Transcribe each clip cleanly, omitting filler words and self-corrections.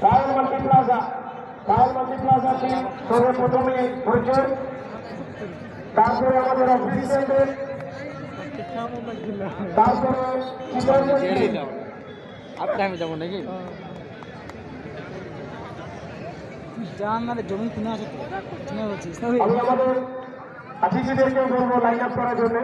রায়ল মাল্টিপ্লাজাটি সর্বপ্রথমে হয়েছে, তারপরে আমাদের অফিসিয়ালদের, তারপরে আমি যাবো নাকি জমি কিনে আছে আমি আমাদের অতিথিদেরকে বলবো লাইন আপ করার জন্য।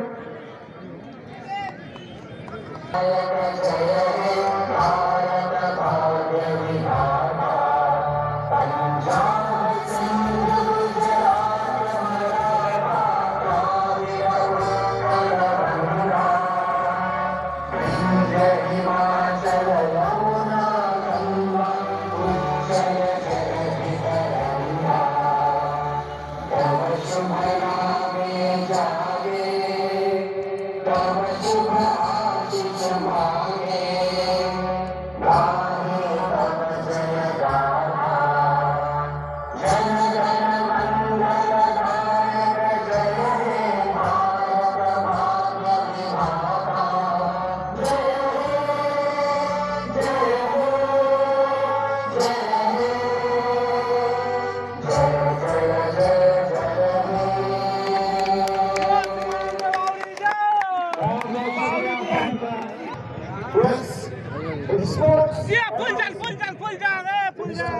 full down.